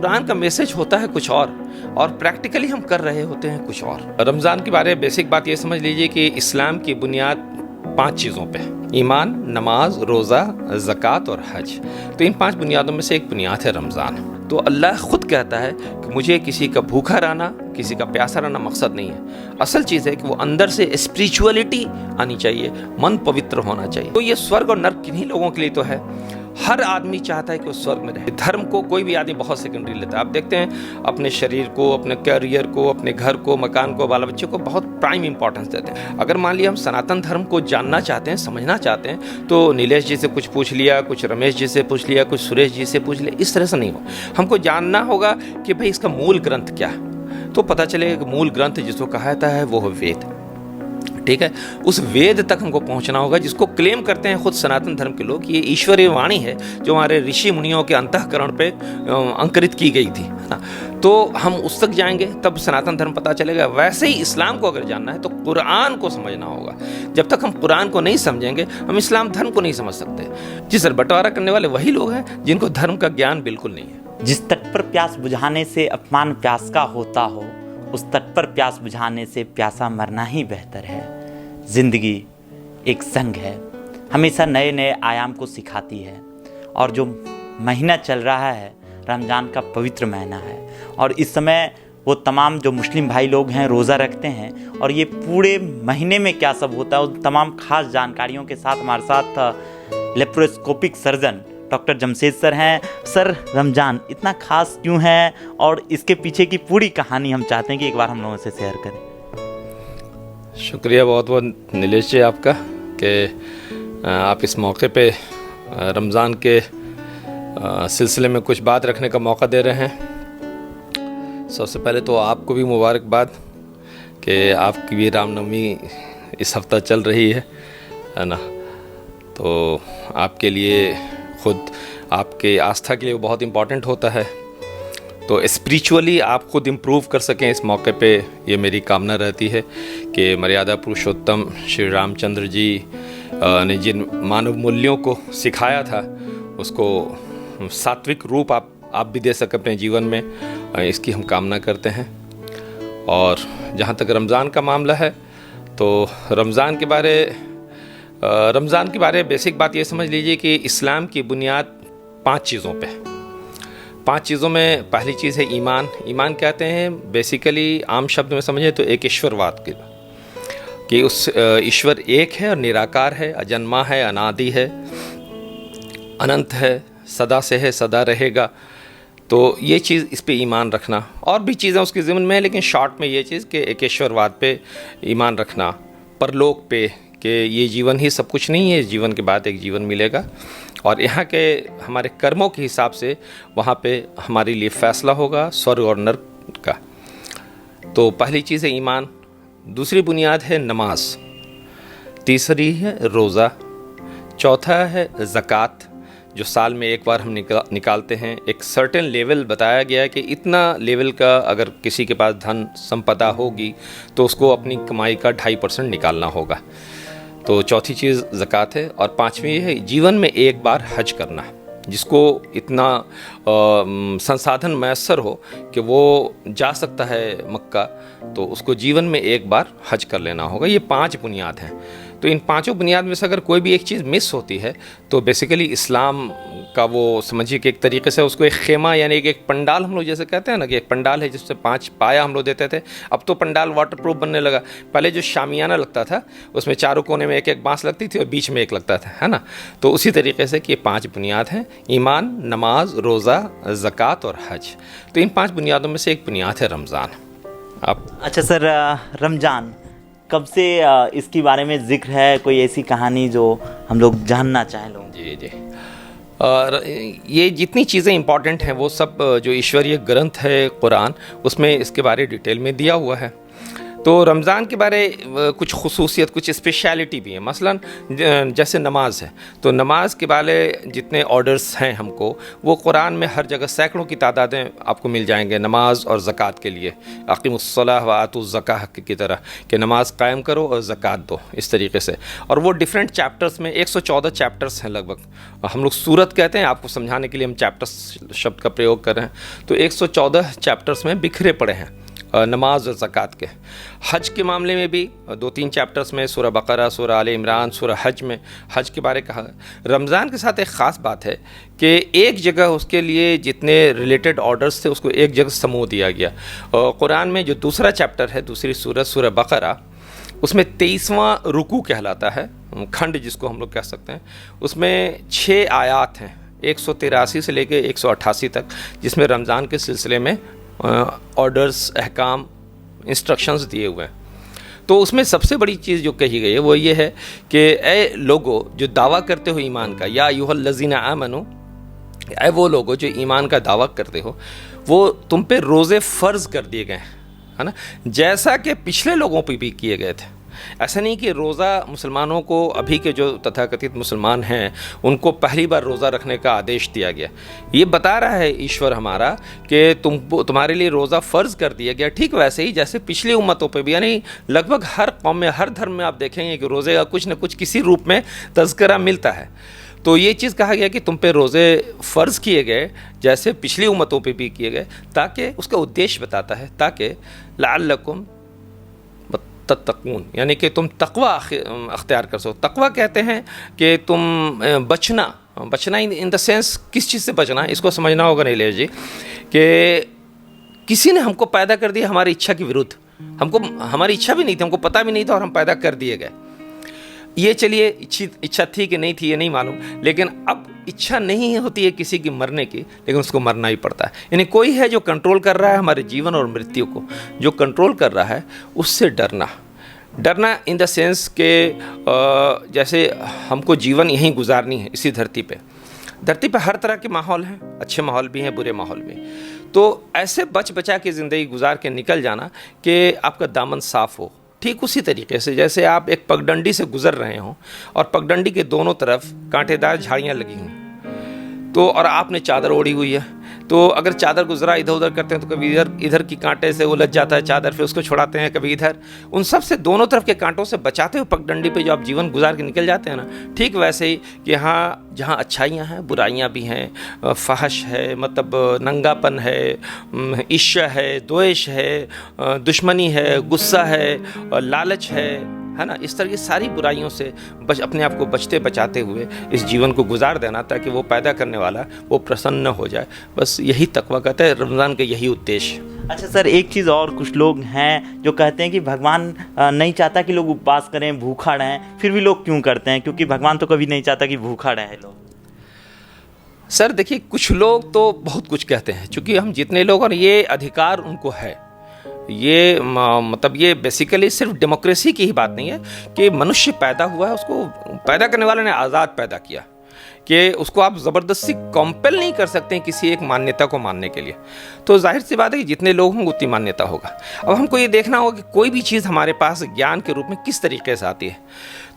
कुरान का मैसेज होता है कुछ और प्रैक्टिकली हम कर रहे होते हैं कुछ और। रमज़ान के बारे में बेसिक बात ये समझ लीजिए कि इस्लाम की बुनियाद 5 चीज़ों पे, ईमान, नमाज, रोज़ा, ज़कात और हज। तो इन 5 बुनियादों में से एक बुनियाद है रमज़ान। तो अल्लाह ख़ुद कहता है कि मुझे किसी का भूखा रहना, किसी का प्यासा रहना मकसद नहीं है। असल चीज़ है कि वो अंदर से स्पिरिचुअलिटी आनी चाहिए, मन पवित्र होना चाहिए। तो ये स्वर्ग और नर्क किन्हीं लोगों के लिए तो है। हर आदमी चाहता है कि वो स्वर्ग में रहे। धर्म को कोई भी आदमी बहुत सेकेंडरी लेता है। आप देखते हैं अपने शरीर को, अपने करियर को, अपने घर को, मकान को, बाल बच्चे को बहुत प्राइम इंपॉर्टेंस देते हैं। अगर मान लिया हम सनातन धर्म को जानना चाहते हैं, समझना चाहते हैं, तो नीलेश जी से कुछ पूछ लिया, कुछ रमेश जी से पूछ लिया, कुछ सुरेश जी से पूछ लिया, इस तरह से नहीं हो। हमको जानना होगा कि भाई इसका मूल ग्रंथ क्या है। तो पता चलेगा कि मूल ग्रंथ जिसको कहा जाता है वो है वेद। ठीक है, उस वेद तक हमको पहुंचना होगा जिसको क्लेम करते हैं खुद सनातन धर्म के लोग। ये ईश्वरीय वाणी है जो हमारे ऋषि मुनियों के अंतःकरण पे अंकुरित की गई थी, है ना। तो हम उस तक जाएंगे तब सनातन धर्म पता चलेगा। वैसे ही इस्लाम को अगर जानना है तो कुरान को समझना होगा। जब तक हम कुरान को नहीं समझेंगे हम इस्लाम धर्म को नहीं समझ सकते। जी सर, बंटवारा करने वाले वही लोग हैं जिनको धर्म का ज्ञान बिल्कुल नहीं है। जिस तट पर प्यास बुझाने से अपमान प्यास का होता हो, उस तट पर प्यास बुझाने से प्यासा मरना ही बेहतर है। जिंदगी एक संग है, हमेशा नए नए आयाम को सिखाती है। और जो महीना चल रहा है रमज़ान का पवित्र महीना है, और इस समय वो तमाम जो मुस्लिम भाई लोग हैं रोज़ा रखते हैं, और ये पूरे महीने में क्या सब होता है उन तमाम खास जानकारियों के साथ हमारे साथ laparoscopic surgeon doctor Jamshed sir हैं। सर, रमज़ान इतना खास क्यों है और इसके पीछे की पूरी कहानी हम चाहते हैं कि एक बार हम लोगों से शेयर करें। शुक्रिया बहुत बहुत नीलेश जी आपका कि आप इस मौके पे रमज़ान के सिलसिले में कुछ बात रखने का मौका दे रहे हैं। सबसे पहले तो आपको भी मुबारकबाद कि आपकी भी रामनवमी इस हफ्ता चल रही है ना। तो आपके लिए खुद आपके आस्था के लिए बहुत इम्पॉर्टेंट होता है। तो स्पिरिचुअली आप खुद इम्प्रूव कर सकें इस मौके पे, ये मेरी कामना रहती है कि मर्यादा पुरुषोत्तम श्री रामचंद्र जी ने जिन मानव मूल्यों को सिखाया था उसको सात्विक रूप आप भी दे सकें अपने जीवन में, इसकी हम कामना करते हैं। और जहाँ तक रमज़ान का मामला है तो रमज़ान के बारे बेसिक बात ये समझ लीजिए कि इस्लाम की बुनियाद 5 चीज़ों पे। 5 चीज़ों में पहली चीज़ है ईमान। ईमान कहते हैं बेसिकली आम शब्द में समझे तो एक ईश्वरवाद के, कि उस ईश्वर एक है और निराकार है, अजन्मा है, अनादि है, अनंत है, सदा से है, सदा रहेगा। तो ये चीज़, इस पे ईमान रखना। और भी चीज़ें उसके ज़िम्मन में है, लेकिन शॉर्ट में ये चीज़ कि एक ईश्वरवाद पे ईमान रखना, परलोक पे कि ये जीवन ही सब कुछ नहीं है, जीवन के बाद एक जीवन मिलेगा और यहाँ के हमारे कर्मों के हिसाब से वहाँ पे हमारे लिए फ़ैसला होगा स्वर्ग और नर्क का। तो पहली चीज़ है ईमान। दूसरी बुनियाद है नमाज। तीसरी है रोज़ा। चौथा है ज़कात, जो साल में एक बार हम निकालते हैं। एक सर्टेन लेवल बताया गया है कि इतना लेवल का अगर किसी के पास धन संपदा होगी तो उसको अपनी कमाई का 2.5% निकालना होगा। तो चौथी चीज़ ज़कात है। और 5वीं है जीवन में एक बार हज करना, जिसको इतना संसाधन मैसर हो कि वो जा सकता है मक्का, तो उसको जीवन में एक बार हज कर लेना होगा। ये 5 बुनियाद हैं। तो इन 5 बुनियाद में से अगर कोई भी एक चीज़ मिस होती है तो बेसिकली इस्लाम का वो समझिए कि एक तरीके से उसको एक खेमा यानी एक पंडाल हम लोग जैसे कहते हैं ना, कि एक पंडाल है जिससे 5 पाया हम लोग देते थे। अब तो पंडाल वाटरप्रूफ बनने लगा। पहले जो शामियाना लगता था उसमें चारों कोने में एक एक बांस लगती थी और बीच में एक लगता था, है ना। तो उसी तरीके से कि ये 5 बुनियाद हैं, ईमान, नमाज, रोज़ा, ज़कात और हज। तो इन 5 बुनियादों में से एक बुनियाद है रमज़ान। आप अच्छा सर, रमज़ान कब से इसके बारे में जिक्र है? कोई ऐसी कहानी जो हम लोग जानना चाहें लोग? जी। और ये जितनी चीज़ें इंपॉर्टेंट हैं वो सब जो ईश्वरीय ग्रंथ है कुरान, उसमें इसके बारे डिटेल में दिया हुआ है। तो रमज़ान के बारे कुछ खुसूसियत, कुछ स्पेशलिटी भी है। मसलन जैसे नमाज है, तो नमाज के बारे जितने ऑर्डर्स हैं हमको, वो कुरान में हर जगह सैकड़ों की तादादें आपको मिल जाएंगे नमाज और ज़कात के लिए। अक़ीमुस्सलाह व आतुज़ ज़काह की तरह कि नमाज कायम करो और ज़कात दो, इस तरीके से। और वो डिफरेंट चैप्टर्स में 114 चैप्टर्स हैं लगभग। हम लोग सूरत कहते हैं, आपको समझाने के लिए हम चैप्टर्स शब्द का प्रयोग कर रहे हैं। तो 114 चैप्टर्स में बिखरे पड़े हैं नमाज और ज़कात के। हज के मामले में भी 2-3 चैप्टर्स में, सूरह बकरा, सूरह आले इमरान, सूरह हज में हज के बारे कहा। रमज़ान के साथ एक ख़ास बात है कि एक जगह उसके लिए जितने रिलेटेड ऑर्डर्स थे उसको एक जगह समूह दिया गया। और कुरान में जो दूसरा चैप्टर है, दूसरी सूरह, सूरह बकरा, उसमें 23वां रुकू कहलाता है, खंड जिसको हम लोग कह सकते हैं। उसमें 6 आयात हैं 183 से लेकर 188 तक, जिसमें रमज़ान के सिलसिले में ऑर्डर्स, अहकाम, इंस्ट्रक्शंस दिए हुए हैं। तो उसमें सबसे बड़ी चीज़ जो कही गई है वो ये है कि ए लोगो जो दावा करते हो ईमान का, या अय्युहल्लज़ीना आमनू, ए वो लोगो जो ईमान का दावा करते हो, वो तुम पे रोज़े फ़र्ज़ कर दिए गए हैं, है ना, जैसा कि पिछले लोगों पे भी किए गए थे। ऐसा नहीं कि रोज़ा मुसलमानों को, अभी के जो तथाकथित मुसलमान हैं, उनको पहली बार रोज़ा रखने का आदेश दिया गया। ये बता रहा है ईश्वर हमारा कि तुम्हारे लिए रोज़ा फ़र्ज़ कर दिया गया, ठीक वैसे ही जैसे पिछली उम्मतों पे भी। यानी लगभग हर कौम में, हर धर्म में आप देखेंगे कि रोज़े का कुछ न कुछ किसी रूप में तज़किरा मिलता है। तो ये चीज़ कहा गया कि तुम पे रोज़े फ़र्ज़ किए गए जैसे पिछली उम्मतों पे भी किए गए, ताकि उसका उद्देश्य बताता है, ताकि लअल्लकुम तत्तकून, यानी कि तुम तकवा अख्तियार कर सको। तकवा कहते हैं कि तुम बचना इन द सेंस, किस चीज़ से बचना, इसको समझना होगा नीलेश जी, कि किसी ने हमको पैदा कर दिया हमारी इच्छा के विरुद्ध। हमको, हमारी इच्छा भी नहीं थी, हमको पता भी नहीं था, और हम पैदा कर दिए गए। ये चलिए इच्छा थी कि नहीं थी ये नहीं मालूम, लेकिन अब इच्छा नहीं होती है किसी की मरने की, लेकिन उसको मरना ही पड़ता है। यानी कोई है जो कंट्रोल कर रहा है हमारे जीवन और मृत्यु को, जो कंट्रोल कर रहा है उससे डरना इन द सेंस के जैसे हमको जीवन यहीं गुजारनी है इसी धरती पे हर तरह के माहौल हैं, अच्छे माहौल भी हैं, बुरे माहौल भी। तो ऐसे बचा के ज़िंदगी गुजार के निकल जाना कि आपका दामन साफ़ हो। ठीक उसी तरीके से जैसे आप एक पगडंडी से गुजर रहे हों और पगडंडी के दोनों तरफ कांटेदार झाड़ियाँ लगी हुई, तो और आपने चादर ओढ़ी हुई है, तो अगर चादर गुजरा इधर उधर करते हैं तो कभी इधर की कांटे से उलझ जाता है चादर, फिर उसको छुड़ाते हैं, कभी इधर। उन सब से दोनों तरफ के कांटों से बचाते हुए पगडंडी पे जो आप जीवन गुजार के निकल जाते हैं ना, ठीक वैसे ही कि हाँ, जहाँ अच्छाइयाँ हैं बुराइयाँ भी हैं, फहश है, मतलब नंगापन है, ईर्ष्या है, द्वेष है, दुश्मनी है, गुस्सा है, लालच है ना, इस तरह की सारी बुराइयों से अपने आप को बचते बचाते हुए इस जीवन को गुजार देना, ताकि वो पैदा करने वाला वो प्रसन्न हो जाए। बस यही तकवा कहता है, रमज़ान का यही उद्देश्य। अच्छा सर, एक चीज़ और, कुछ लोग हैं जो कहते हैं कि भगवान नहीं चाहता कि लोग उपवास करें, भूखा रहें, फिर भी लोग क्यों करते हैं? क्योंकि भगवान तो कभी नहीं चाहता कि भूखा रहे लोग। सर देखिए, कुछ लोग तो बहुत कुछ कहते हैं, चूँकि हम जितने लोग, और ये अधिकार उनको है, ये मतलब ये बेसिकली सिर्फ डेमोक्रेसी की ही बात नहीं है कि मनुष्य पैदा हुआ है, उसको पैदा करने वाले ने आज़ाद पैदा किया, कि उसको आप ज़बरदस्ती कॉम्पेल नहीं कर सकते हैं किसी एक मान्यता को मानने के लिए। तो जाहिर सी बात है कि जितने लोग होंगे उतनी मान्यता होगा। अब हमको ये देखना होगा कि कोई भी चीज़ हमारे पास ज्ञान के रूप में किस तरीके से आती है।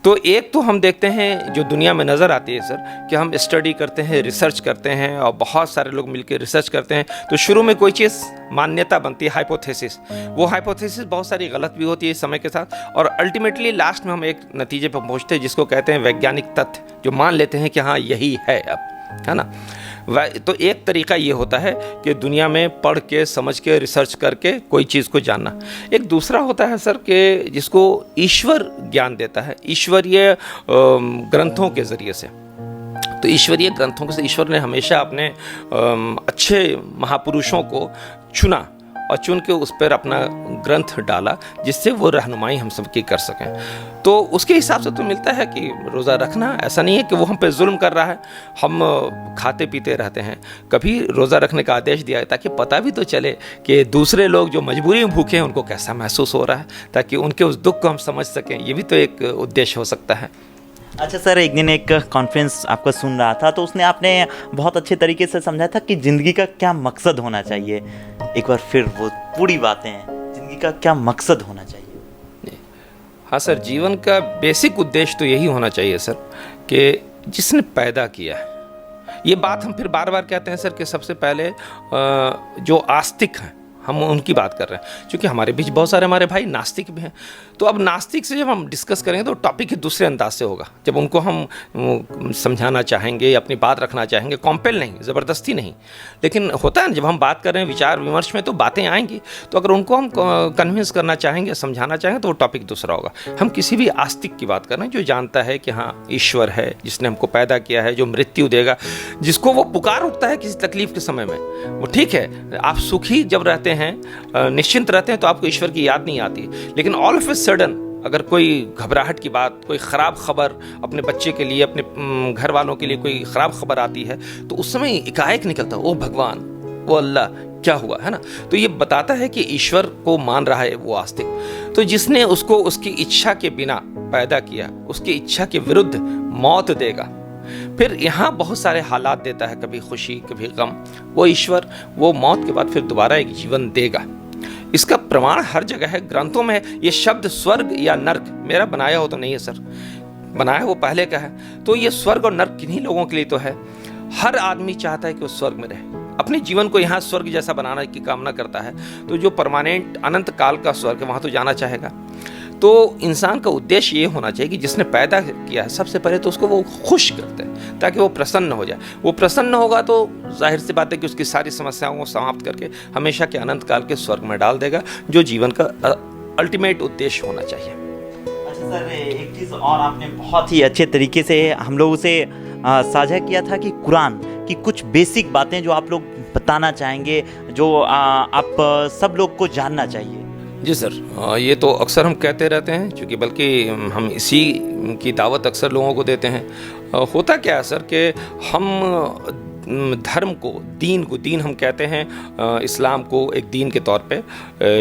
तो एक तो हम देखते हैं जो दुनिया में नज़र आती है सर, कि हम स्टडी करते हैं, रिसर्च करते हैं, और बहुत सारे लोग मिलकर रिसर्च करते हैं। तो शुरू में कोई चीज़ मान्यता बनती है, हाइपोथेसिस। वो हाइपोथेसिस बहुत सारी गलत भी होती है समय के साथ, और अल्टीमेटली लास्ट में हम एक नतीजे पर पहुंचते हैं जिसको कहते हैं वैज्ञानिक तथ्य, जो मान लेते हैं कि हाँ यही है अब, है ना। तो एक तरीका ये होता है कि दुनिया में पढ़ के, समझ के, रिसर्च करके कोई चीज़ को जानना। एक दूसरा होता है सर कि जिसको ईश्वर ज्ञान देता है, ईश्वरीय ग्रंथों के ज़रिए से। तो ईश्वरीय ग्रंथों से ईश्वर ने हमेशा अपने अच्छे महापुरुषों को चुना और चुन के उस पर अपना ग्रंथ डाला, जिससे वो रहनुमाई हम सब की कर सकें। तो उसके हिसाब से तो मिलता है कि रोज़ा रखना ऐसा नहीं है कि वो हम पे जुल्म कर रहा है, हम खाते पीते रहते हैं। कभी रोज़ा रखने का आदेश दिया है ताकि पता भी तो चले कि दूसरे लोग जो मजबूरी में भूखे हैं उनको कैसा महसूस हो रहा है, ताकि उनके उस दुख को हम समझ सकें। ये भी तो एक उद्देश्य हो सकता है। अच्छा सर, एक दिन एक कॉन्फ्रेंस आपका सुन रहा था, तो उसने आपने बहुत अच्छे तरीके से समझाया था कि ज़िंदगी का क्या मकसद होना चाहिए। एक बार फिर वो पूरी बातें हैं, ज़िंदगी का क्या मकसद होना चाहिए। हाँ सर, जीवन का बेसिक उद्देश्य तो यही होना चाहिए सर कि जिसने पैदा किया है, ये बात हम फिर बार बार कहते हैं सर कि सबसे पहले जो आस्तिक हैं हम उनकी बात कर रहे हैं, क्योंकि हमारे बीच बहुत सारे हमारे भाई नास्तिक भी हैं। तो अब नास्तिक से जब हम डिस्कस करेंगे तो टॉपिक ही दूसरे अंदाज से होगा। जब उनको हम समझाना चाहेंगे, अपनी बात रखना चाहेंगे, कॉम्पेल नहीं, ज़बरदस्ती नहीं, लेकिन होता है ना जब हम बात कर रहे हैं विचार विमर्श में तो बातें आएंगी, तो अगर उनको हम कन्विंस करना चाहेंगे, समझाना चाहेंगे तो वो टॉपिक दूसरा होगा। हम किसी भी आस्तिक की बात कर रहे हैं जो जानता है कि हाँ ईश्वर है जिसने हमको पैदा किया है, जो मृत्यु देगा, जिसको वो पुकार उठता है किसी तकलीफ के समय में। वो ठीक है, आप सुखी जब रहते हैं, निश्चिंत रहते हैं, तो आपको ईश्वर की याद नहीं आती, लेकिन ऑल ऑफ ए सडन अगर कोई घबराहट की बात, कोई ख़राब खबर अपने बच्चे के लिए, अपने घर वालों के लिए कोई ख़राब खबर आती है, तो उस समय एकाएक निकलता है, ओ भगवान, वो अल्लाह, क्या हुआ है ना। तो ये बताता है कि ईश्वर को मान रहा है वो आस्तिक। तो जिसने उसको उसकी इच्छा के बिना पैदा किया, उसकी इच्छा के विरुद्ध मौत देगा, फिर यहाँ बहुत सारे हालात देता है, कभी खुशी कभी गम, वो ईश्वर वो मौत के बाद फिर दोबारा एक जीवन देगा। इसका प्रमाण हर जगह है, ग्रंथों में है। ये शब्द स्वर्ग या नर्क मेरा बनाया हो तो नहीं है सर, बनाया वो पहले का है। तो ये स्वर्ग और नर्क किन्हीं लोगों के लिए तो है। हर आदमी चाहता है कि वो स्वर्ग में रहे, अपने जीवन को यहाँ स्वर्ग जैसा बनाने की कामना करता है। तो जो परमानेंट अनंत काल का स्वर्ग है वहाँ तो जाना चाहेगा। तो इंसान का उद्देश्य ये होना चाहिए कि जिसने पैदा किया है सबसे पहले तो उसको वो खुश करते हैं ताकि वो प्रसन्न हो जाए। वो प्रसन्न होगा तो जाहिर सी बात है कि उसकी सारी समस्याओं को समाप्त करके हमेशा के अनंत काल के स्वर्ग में डाल देगा, जो जीवन का अल्टीमेट उद्देश्य होना चाहिए। अच्छा सर, एक चीज़ और आपने बहुत ही अच्छे तरीके से हम लोगों से साझा किया था कि कुरान की कुछ बेसिक बातें जो आप लोग बताना चाहेंगे, जो आप सब लोग को जानना चाहिए। जी सर, ये तो अक्सर हम कहते रहते हैं, क्योंकि बल्कि हम इसी की दावत अक्सर लोगों को देते हैं। होता क्या है सर कि हम धर्म को, दीन हम कहते हैं इस्लाम को एक दीन के तौर पे,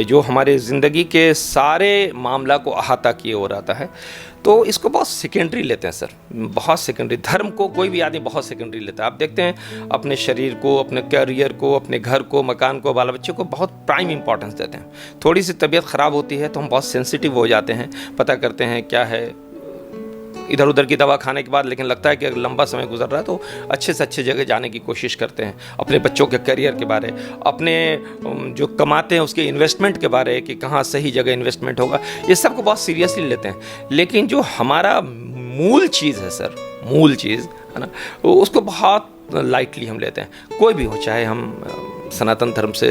जो हमारे ज़िंदगी के सारे मामला को अहाता किए हो रहता है, तो इसको बहुत सेकेंडरी लेते हैं सर, बहुत सेकेंडरी। धर्म को कोई भी आदमी बहुत सेकेंडरी लेता है। आप देखते हैं अपने शरीर को, अपने कैरियर को, अपने घर को, मकान को, बाल बच्चे को बहुत प्राइम इंपॉर्टेंस देते हैं। थोड़ी सी तबीयत ख़राब होती है तो हम बहुत सेंसिटिव हो जाते हैं, पता करते हैं क्या है, इधर उधर की दवा खाने के बाद, लेकिन लगता है कि अगर लंबा समय गुजर रहा है तो अच्छे से अच्छे जगह जाने की कोशिश करते हैं। अपने बच्चों के करियर के बारे, अपने जो कमाते हैं उसके इन्वेस्टमेंट के बारे, कि कहाँ सही जगह इन्वेस्टमेंट होगा, ये सब को बहुत सीरियसली लेते हैं। लेकिन जो हमारा मूल चीज़ है सर, मूल चीज़ है ना, उसको बहुत लाइटली हम लेते हैं। कोई भी हो, चाहे हम सनातन धर्म से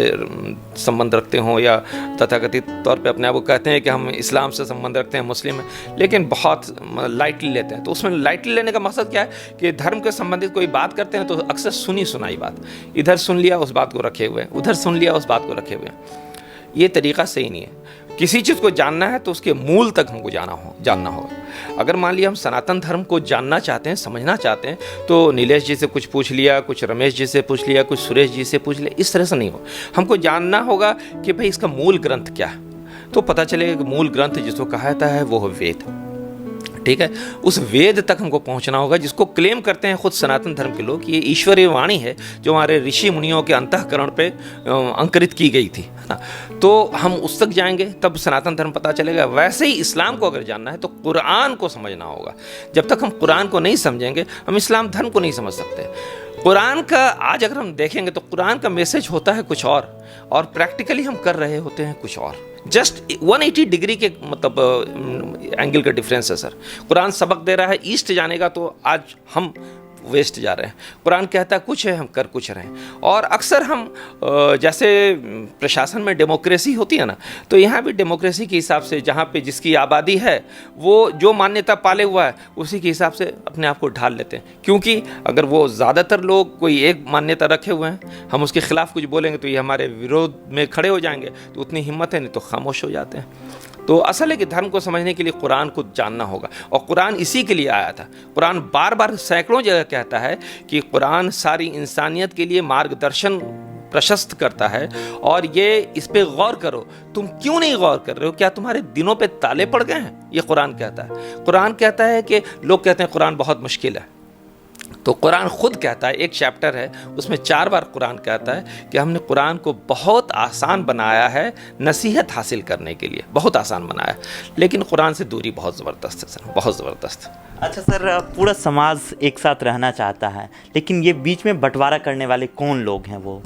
संबंध रखते हों या तथाकथित तौर पे अपने आप को कहते हैं कि हम इस्लाम से संबंध रखते हैं, मुस्लिम हैं, लेकिन बहुत लाइटली लेते हैं। तो उसमें लाइटली लेने का मकसद क्या है कि धर्म के संबंधित कोई बात करते हैं तो अक्सर सुनी सुनाई बात, इधर सुन लिया उस बात को रखे हुए, उधर सुन लिया उस बात को रखे हुए। ये तरीका सही नहीं है। किसी चीज़ को जानना है तो उसके मूल तक हमको जानना होगा। अगर मान लिया हम सनातन धर्म को जानना चाहते हैं, समझना चाहते हैं, तो नीलेश जी से कुछ पूछ लिया, कुछ रमेश जी से पूछ लिया, कुछ सुरेश जी से पूछ लिया, इस तरह से नहीं हो। हमको जानना होगा कि भाई इसका मूल ग्रंथ क्या है। तो पता चलेगा कि मूल ग्रंथ जिसको कहा जाता है वो है वेद, ठीक है। उस वेद तक हमको पहुंचना होगा जिसको क्लेम करते हैं खुद सनातन धर्म के लोग। ये ईश्वरीय वाणी है जो हमारे ऋषि मुनियों के अंतःकरण पे अंकुरित की गई थी, है ना। तो हम उस तक जाएंगे तब सनातन धर्म पता चलेगा। वैसे ही इस्लाम को अगर जानना है तो कुरान को समझना होगा। जब तक हम कुरान को नहीं समझेंगे हम इस्लाम धर्म को नहीं समझ सकते। कुरान का आज अगर हम देखेंगे तो कुरान का मैसेज होता है कुछ और प्रैक्टिकली हम कर रहे होते हैं कुछ और। जस्ट 180 डिग्री के मतलब एंगल का डिफरेंस है सर। कुरान सबक दे रहा है ईस्ट जाने का, तो आज हम वेस्ट जा रहे हैं। कुरान कहता है कुछ है, हम कर कुछ रहे हैं। और अक्सर हम जैसे प्रशासन में डेमोक्रेसी होती है ना, तो यहाँ भी डेमोक्रेसी के हिसाब से जहाँ पे जिसकी आबादी है वो जो मान्यता पाले हुआ है उसी के हिसाब से अपने आप को ढाल लेते हैं। क्योंकि अगर वो ज़्यादातर लोग कोई एक मान्यता रखे हुए हैं, हम उसके खिलाफ कुछ बोलेंगे तो ये हमारे विरोध में खड़े हो जाएंगे, तो उतनी हिम्मत है नहीं तो खामोश हो जाते हैं। तो असल है कि धर्म को समझने के लिए कुरान को जानना होगा, और कुरान इसी के लिए आया था। कुरान बार बार सैकड़ों जगह कहता है कि कुरान सारी इंसानियत के लिए मार्गदर्शन प्रशस्त करता है, और ये इस पे गौर करो। तुम क्यों नहीं गौर कर रहे हो? क्या तुम्हारे दिनों पे ताले पड़ गए हैं? ये कुरान कहता है। कुरान कहता है कि लोग कहते हैं कुरान बहुत मुश्किल है, तो कुरान खुद कहता है, एक चैप्टर है उसमें 4 बार कुरान कहता है कि हमने कुरान को बहुत आसान बनाया है नसीहत हासिल करने के लिए, बहुत आसान बनाया है। लेकिन कुरान से दूरी बहुत ज़बरदस्त है सर, बहुत ज़बरदस्त। अच्छा सर, पूरा समाज एक साथ रहना चाहता है, लेकिन ये बीच में बंटवारा करने वाले कौन लोग हैं वो?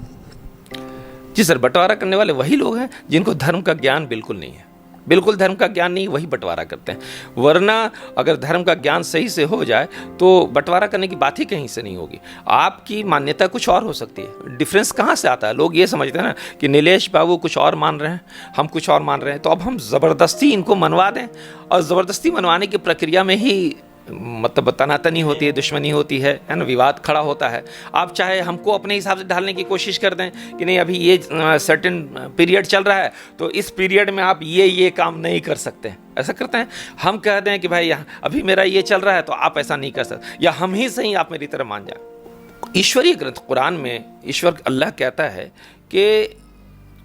जी सर, बंटवारा करने वाले वही लोग हैं जिनको धर्म का ज्ञान बिल्कुल नहीं है, बिल्कुल धर्म का ज्ञान नहीं, वही बंटवारा करते हैं। वरना अगर धर्म का ज्ञान सही से हो जाए तो बंटवारा करने की बात ही कहीं से नहीं होगी। आपकी मान्यता कुछ और हो सकती है, डिफरेंस कहाँ से आता है? लोग ये समझते हैं ना कि नीलेश बाबू कुछ और मान रहे हैं, हम कुछ और मान रहे हैं, तो अब हम ज़बरदस्ती इनको मनवा दें, और ज़बरदस्ती मनवाने की प्रक्रिया में ही मतलब तनातनी होती है, दुश्मनी होती है ना, विवाद खड़ा होता है। आप चाहे हमको अपने हिसाब से ढालने की कोशिश कर दें कि नहीं अभी ये सर्टेन पीरियड चल रहा है तो इस पीरियड में आप ये काम नहीं कर सकते, ऐसा करते हैं। हम कह दें कि भाई यहाँ अभी मेरा ये चल रहा है तो आप ऐसा नहीं कर सकते, या हम ही सही आप मेरी तरह मान जाए। ईश्वरीय ग्रंथ कुरान में ईश्वर अल्लाह कहता है कि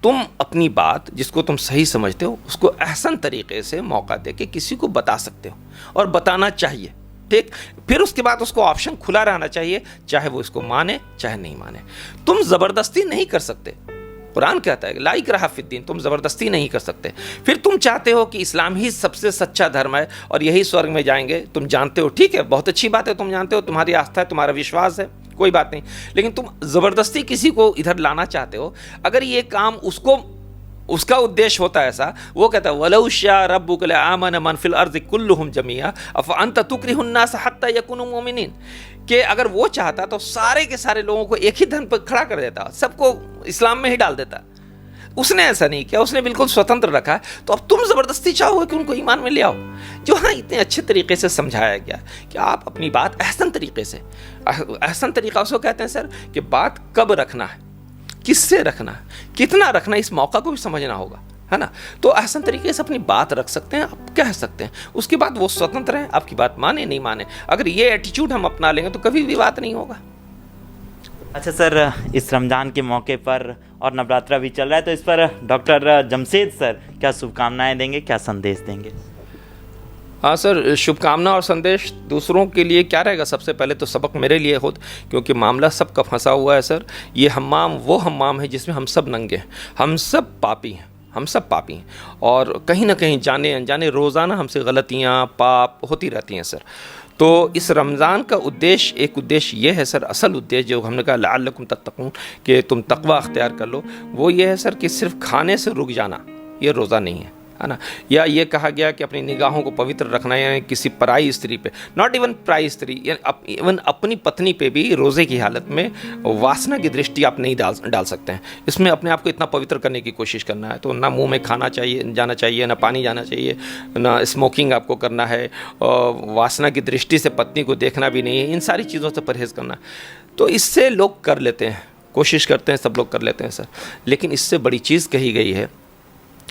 तुम अपनी बात जिसको तुम सही समझते हो उसको अहसन तरीके से मौका दे के किसी को बता सकते हो, और बताना चाहिए, ठीक। फिर उसके बाद उसको ऑप्शन खुला रहना चाहिए, चाहे वो इसको माने चाहे नहीं माने। तुम ज़बरदस्ती नहीं कर सकते। कुरान कहता है ला इकराहा फिद्दीन, तुम ज़बरदस्ती नहीं कर सकते। फिर तुम चाहते हो कि इस्लाम ही सबसे सच्चा धर्म है और यही स्वर्ग में जाएंगे, तुम जानते हो, ठीक है, बहुत अच्छी बात है, तुम जानते हो, तुम्हारी आस्था है, तुम्हारा विश्वास है, कोई बात नहीं। लेकिन तुम ज़बरदस्ती किसी को इधर लाना चाहते हो, अगर ये काम उसका उद्देश्य होता है ऐसा, वो कहता है वलौ शाअ रब्बुका लआमन मन फिल अर्ज़ि कुल्लुहुम जमीआ अफ़अंत तुक्रिहुन नास हत्ता यकुनू मुमिनीन, कि अगर वो चाहता तो सारे के सारे लोगों को एक ही धर्म पर खड़ा कर देता, सबको इस्लाम में ही डाल देता। उसने ऐसा नहीं किया, उसने बिल्कुल स्वतंत्र रखा है। तो अब तुम ज़बरदस्ती चाहोगे कि उनको ईमान में ले आओ, जो हाँ इतने अच्छे तरीके से समझाया गया कि आप अपनी बात अहसन तरीके से, अहसन तरीका उसको कहते हैं सर कि बात कब रखना है, किससे रखना है, कितना रखना है, इस मौका को भी समझना होगा, है ना। तो अहसन तरीके से अपनी बात रख सकते हैं, आप कह सकते हैं, उसके बाद वो स्वतंत्र है, आपकी बात माने नहीं माने। अगर ये एटीट्यूड हम अपना लेंगे तो कभी विवाद नहीं होगा। अच्छा सर, इस रमज़ान के मौके पर और नवरात्रा भी चल रहा है, तो इस पर डॉक्टर जमशेद सर क्या शुभकामनाएं देंगे, क्या संदेश देंगे? हाँ सर, शुभकामना और संदेश दूसरों के लिए क्या रहेगा? सबसे पहले तो सबक मेरे लिए हो, क्योंकि मामला सबका फंसा हुआ है सर। ये हम्माम वो हम्माम है जिसमें हम सब नंगे हैं, हम सब पापी हैं, हम सब पापी हैं, और कहीं ना कहीं जाने अनजाने रोज़ाना हमसे गलतियाँ पाप होती रहती हैं सर। तो इस रमज़ान का उद्देश्य, एक उद्देश्य ये है सर, असल उद्देश्य जो हमने कहा लअल्लकुम तत्तकून, कि तुम तकवा अख्तियार कर लो, वो ये है सर कि सिर्फ खाने से रुक जाना ये रोज़ा नहीं है ना। या ये कहा गया कि अपनी निगाहों को पवित्र रखना, यानी किसी पराई स्त्री पे, नॉट इवन पराई स्त्री, इवन अपनी पत्नी पे भी रोज़े की हालत में वासना की दृष्टि आप नहीं डाल सकते हैं। इसमें अपने आप को इतना पवित्र करने की कोशिश करना है। तो ना मुंह में खाना जाना चाहिए, ना पानी जाना चाहिए, ना स्मोकिंग आपको करना है, और वासना की दृष्टि से पत्नी को देखना भी नहीं है, इन सारी चीज़ों से परहेज़ करना है। तो इससे लोग कर लेते हैं, कोशिश करते हैं, सब लोग कर लेते हैं सर। लेकिन इससे बड़ी चीज़ कही गई है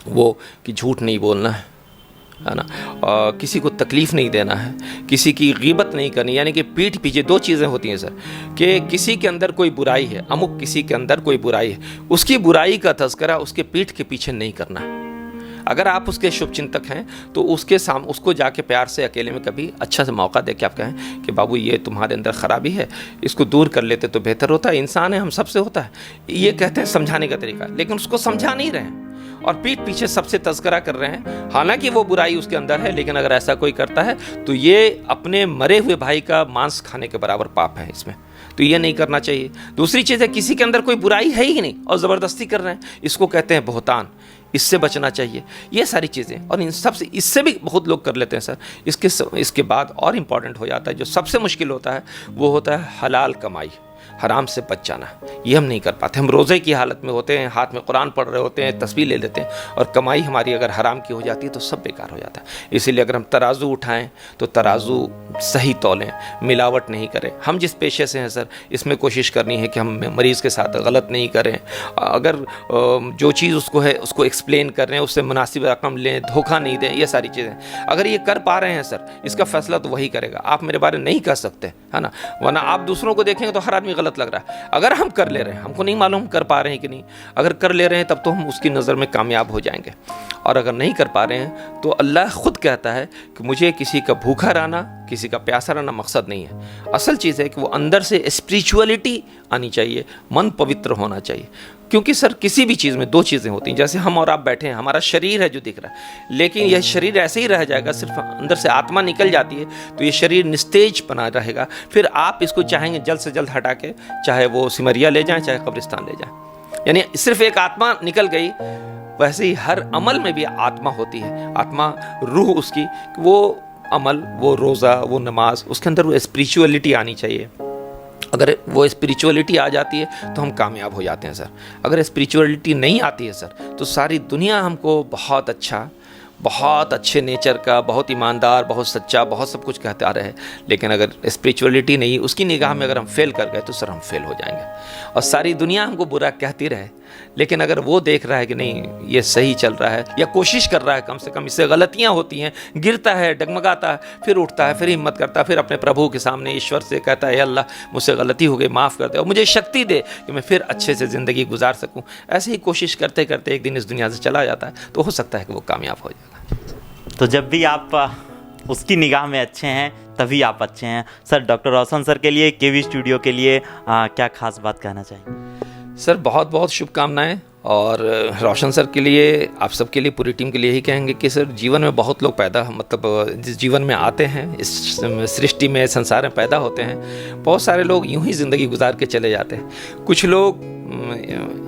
वो कि झूठ नहीं बोलना है ना, और किसी को तकलीफ़ नहीं देना है, किसी की गीबत नहीं करनी, यानी कि पीठ पीछे। दो चीज़ें होती हैं सर कि किसी के अंदर कोई बुराई है, अमुक किसी के अंदर कोई बुराई है, उसकी बुराई का तज़किरा उसके पीठ के पीछे नहीं करना है। अगर आप उसके शुभचिंतक हैं तो उसको जाके प्यार से अकेले में कभी अच्छा से मौका दे के आप कहें कि बाबू ये तुम्हारे अंदर ख़राबी है, इसको दूर कर लेते तो बेहतर होता है। इंसान है, हम सबसे होता है, ये कहते हैं समझाने का तरीका, लेकिन उसको समझा नहीं रहे हैं और पीठ पीछे सबसे तज़किरा कर रहे हैं। हालांकि वो बुराई उसके अंदर है, लेकिन अगर ऐसा कोई करता है तो ये अपने मरे हुए भाई का मांस खाने के बराबर पाप है इसमें, तो ये नहीं करना चाहिए। दूसरी चीज़ है, किसी के अंदर कोई बुराई है ही नहीं और ज़बरदस्ती कर रहे हैं, इसको कहते हैं बहतान, इससे बचना चाहिए। ये सारी चीज़ें, और इन सब से इससे भी बहुत लोग कर लेते हैं सर। इसके बाद और इम्पॉर्टेंट हो जाता है, जो सबसे मुश्किल होता है, वो होता है हलाल कमाई, हराम से बच जाना। ये हम नहीं कर पाते। हम रोज़े की हालत में होते हैं, हाथ में कुरान पढ़ रहे होते हैं, तस्बीह ले लेते हैं, और कमाई हमारी अगर हराम की हो जाती है तो सब बेकार हो जाता है। इसीलिए अगर हम तराजू उठाएं तो तराजू सही तौलें, मिलावट नहीं करें। हम जिस पेशे से हैं सर, इसमें कोशिश करनी है कि हम मरीज़ के साथ गलत नहीं करें। अगर जो चीज़ उसको है उसको एक्सप्लेन कर रहे हैं, उससे मुनासिब रकम लें, धोखा नहीं दें, ये सारी चीज़ें अगर ये कर पा रहे हैं सर, इसका फैसला तो वही करेगा, आप मेरे बारे में नहीं कर सकते, है ना। वरना आप दूसरों को देखेंगे तो हर आदमी गलत गलत लग रहा है। अगर हम कर ले रहे हैं, हमको नहीं मालूम हम कर पा रहे हैं कि नहीं, अगर कर ले रहे हैं तब तो हम उसकी नज़र में कामयाब हो जाएंगे। और अगर नहीं कर पा रहे हैं तो अल्लाह खुद कहता है कि मुझे किसी का भूखा रहना, किसी का प्यासा रहना मकसद नहीं है। असल चीज़ है कि वो अंदर से स्पिरिचुअलिटी आनी चाहिए, मन पवित्र होना चाहिए। क्योंकि सर किसी भी चीज़ में दो चीज़ें होती हैं, जैसे हम और आप बैठे हैं, हमारा शरीर है जो दिख रहा है, लेकिन यह शरीर ऐसे ही रह जाएगा, सिर्फ अंदर से आत्मा निकल जाती है तो ये शरीर निस्तेज बना रहेगा। फिर आप इसको चाहेंगे जल्द से जल्द हटा के, चाहे वो सिमरिया ले जाएं, चाहे कब्रिस्तान ले जाएं, यानी सिर्फ एक आत्मा निकल गई। वैसे ही हर अमल में भी आत्मा होती है, आत्मा रूह उसकी, वो अमल, वो रोज़ा, वो नमाज, उसके अंदर वो स्पिरिचुअलिटी आनी चाहिए। अगर वो स्पिरिचुअलिटी आ जाती है तो हम कामयाब हो जाते हैं सर। अगर स्पिरिचुअलिटी नहीं आती है सर तो सारी दुनिया हमको बहुत अच्छा, बहुत अच्छे नेचर का, बहुत ईमानदार, बहुत सच्चा, बहुत सब कुछ कहते आ रहे हैं, लेकिन अगर स्पिरिचुअलिटी नहीं, उसकी निगाह में अगर हम फेल कर गए तो सर हम फेल हो जाएंगे। और सारी दुनिया हमको बुरा कहती रहे, लेकिन अगर वो देख रहा है कि नहीं ये सही चल रहा है, या कोशिश कर रहा है कम से कम, इससे गलतियां होती हैं, गिरता है, डगमगाता है, फिर उठता है, फिर हिम्मत करता है, फिर अपने प्रभु के सामने ईश्वर से कहता है, अल्लाह मुझसे गलती हो गई, माफ़ कर दे और मुझे शक्ति दे कि मैं फिर अच्छे से ज़िंदगी गुजार सकूं। ऐसे ही कोशिश करते करते एक दिन इस दुनिया से चला जाता है, तो हो सकता है कि वो कामयाब हो जाएगा। तो जब भी आप उसकी निगाह में अच्छे हैं तभी आप अच्छे हैं। सर, डॉक्टर रोशन सर के लिए, केवी स्टूडियो के लिए क्या खास बात कहना चाहेंगे? सर बहुत बहुत शुभकामनाएं। और रोशन सर के लिए, आप सबके लिए, पूरी टीम के लिए ही कहेंगे कि सर जीवन में बहुत लोग पैदा, मतलब जिस जीवन में आते हैं, इस सृष्टि में, संसार में पैदा होते हैं, बहुत सारे लोग यूं ही ज़िंदगी गुजार के चले जाते हैं। कुछ लोग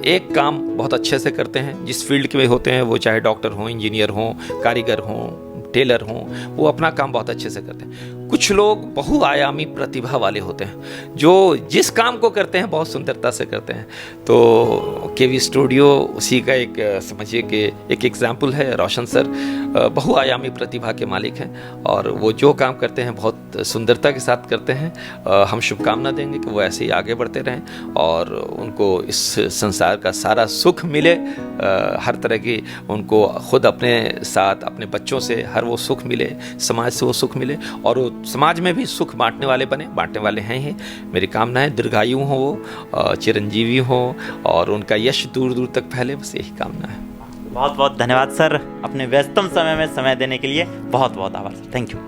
एक काम बहुत अच्छे से करते हैं, जिस फील्ड में होते हैं, वो चाहे डॉक्टर हों, इंजीनियर हों, कारीगर हों, टेलर हों, वो अपना काम बहुत अच्छे से करते हैं। कुछ लोग बहुआयामी प्रतिभा वाले होते हैं, जो जिस काम को करते हैं बहुत सुंदरता से करते हैं। तो केवी स्टूडियो उसी का एक, समझिए कि एक एग्जाम्पल है। रोशन सर बहुआयामी प्रतिभा के मालिक हैं और वो जो काम करते हैं बहुत सुंदरता के साथ करते हैं। हम शुभकामना देंगे कि वो ऐसे ही आगे बढ़ते रहें और उनको इस संसार का सारा सुख मिले, हर तरह की, उनको खुद अपने साथ, अपने बच्चों से हर वो सुख मिले, समाज से वो सुख मिले और वो समाज में भी सुख बांटने वाले बने, बांटने वाले हैं ही। मेरी कामना है दीर्घायु हो, वो चिरंजीवी हो और उनका यश दूर दूर तक फैले, बस यही कामना है। बहुत बहुत धन्यवाद सर, अपने व्यस्तम समय में समय देने के लिए बहुत बहुत आभार सर। Thank you.